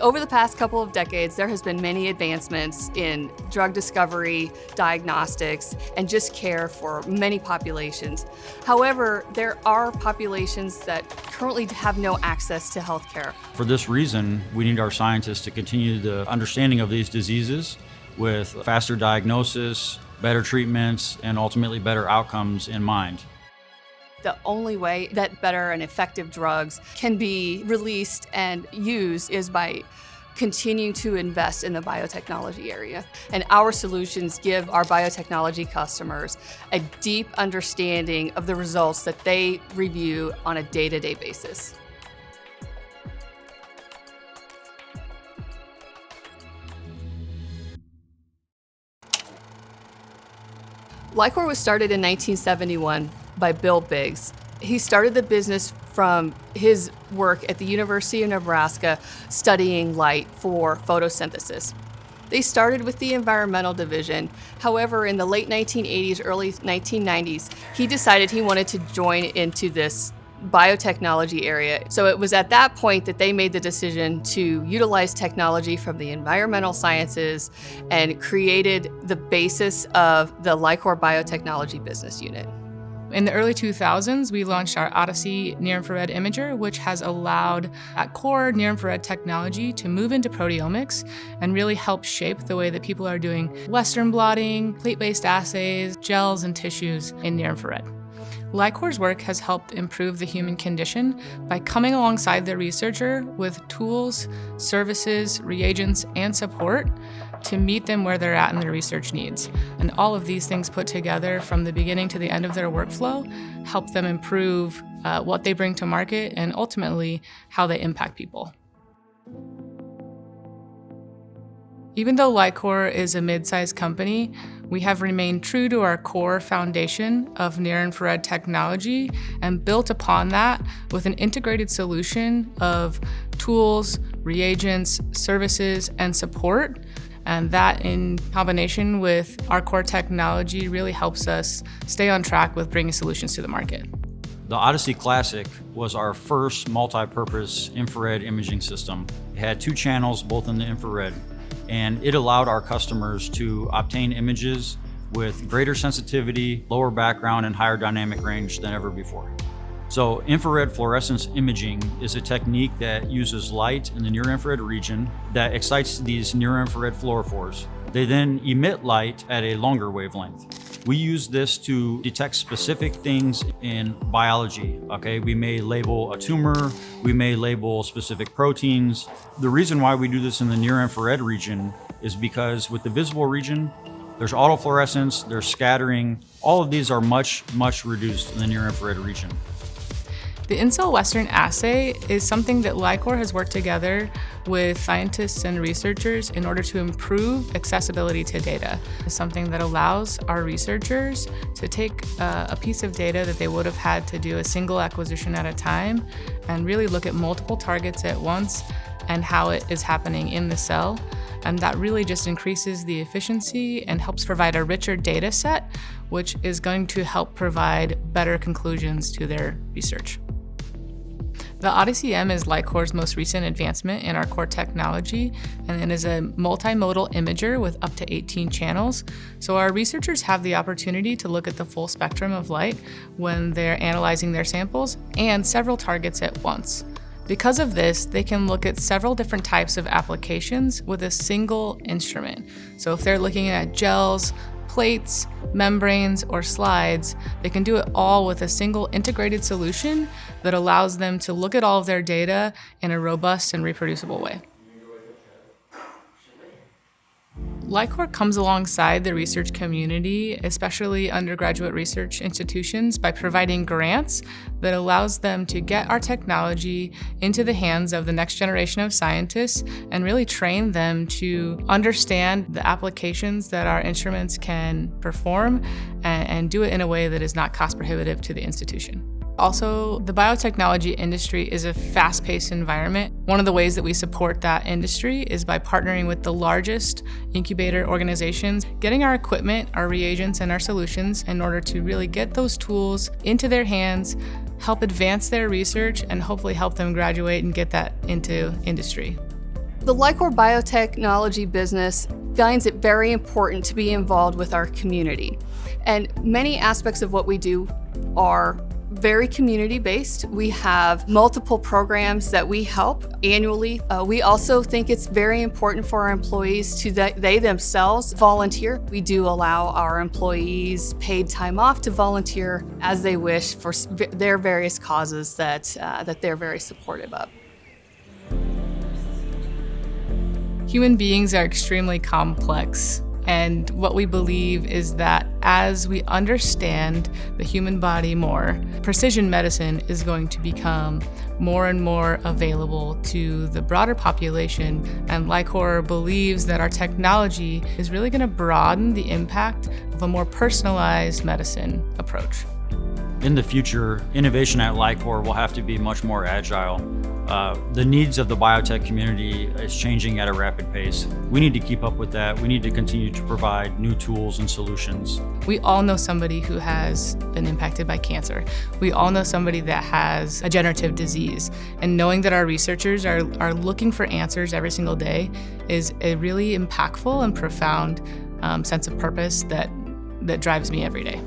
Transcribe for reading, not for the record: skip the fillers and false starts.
Over the past couple of decades, there has been many advancements in drug discovery, diagnostics, and just care for many populations. However, there are populations that currently have no access to healthcare. For this reason, we need our scientists to continue the understanding of these diseases with faster diagnosis, better treatments, and ultimately better outcomes in mind. The only way that better and effective drugs can be released and used is by continuing to invest in the biotechnology area. And our solutions give our biotechnology customers a deep understanding of the results that they review on a day-to-day basis. LICOR was started in 1971 by Bill Biggs. He started the business from his work at the University of Nebraska studying light for photosynthesis. They started with the environmental division. However, in the late 1980s, early 1990s, he decided he wanted to join into this biotechnology area. So it was at that point that they made the decision to utilize technology from the environmental sciences and created the basis of the LICOR Biotechnology business unit. In the early 2000s, we launched our Odyssey near-infrared imager, which has allowed at core near-infrared technology to move into proteomics and really help shape the way that people are doing Western blotting, plate-based assays, gels, and tissues in near-infrared. LICOR's work has helped improve the human condition by coming alongside the researcher with tools, services, reagents, and support to meet them where they're at in their research needs. And all of these things put together from the beginning to the end of their workflow help them improve what they bring to market and ultimately how they impact people. Even though LICOR is a mid-sized company, we have remained true to our core foundation of near-infrared technology and built upon that with an integrated solution of tools, reagents, services, and support. And that in combination with our core technology really helps us stay on track with bringing solutions to the market. The Odyssey Classic was our first multi-purpose infrared imaging system. It had 2 channels, both in the infrared, and it allowed our customers to obtain images with greater sensitivity, lower background, and higher dynamic range than ever before. So infrared fluorescence imaging is a technique that uses light in the near-infrared region that excites these near-infrared fluorophores. They then emit light at a longer wavelength. We use this to detect specific things in biology, okay? We may label a tumor, we may label specific proteins. The reason why we do this in the near-infrared region is because with the visible region, there's autofluorescence, there's scattering. All of these are much, much reduced in the near-infrared region. The InCell Western assay is something that LICOR has worked together with scientists and researchers in order to improve accessibility to data. It's something that allows our researchers to take a piece of data that they would have had to do a single acquisition at a time and really look at multiple targets at once and how it is happening in the cell. And that really just increases the efficiency and helps provide a richer data set, which is going to help provide better conclusions to their research. The Odyssey M is LICOR's most recent advancement in our core technology, and it is a multimodal imager with up to 18 channels. So our researchers have the opportunity to look at the full spectrum of light when they're analyzing their samples and several targets at once. Because of this, they can look at several different types of applications with a single instrument. So if they're looking at gels, plates, membranes, or slides, they can do it all with a single integrated solution that allows them to look at all of their data in a robust and reproducible way. LICOR comes alongside the research community, especially undergraduate research institutions, by providing grants that allows them to get our technology into the hands of the next generation of scientists and really train them to understand the applications that our instruments can perform and do it in a way that is not cost prohibitive to the institution. Also, the biotechnology industry is a fast-paced environment. One of the ways that we support that industry is by partnering with the largest incubator organizations, getting our equipment, our reagents, and our solutions in order to really get those tools into their hands, help advance their research, and hopefully help them graduate and get that into industry. The LICOR biotechnology business finds it very important to be involved with our community. And many aspects of what we do are very community-based. We have multiple programs that we help annually. We also think it's very important for our employees to they themselves volunteer. We do allow our employees paid time off to volunteer as they wish for their various causes that they're very supportive of. Human beings are extremely complex, and what we believe is that as we understand the human body more, precision medicine is going to become more and more available to the broader population, and LICOR believes that our technology is really going to broaden the impact of a more personalized medicine approach. In the future, innovation at LICOR will have to be much more agile. The needs of the biotech community is changing at a rapid pace. We need to keep up with that. We need to continue to provide new tools and solutions. We all know somebody who has been impacted by cancer. We all know somebody that has a degenerative disease. And knowing that our researchers are looking for answers every single day is a really impactful and profound sense of purpose that drives me every day.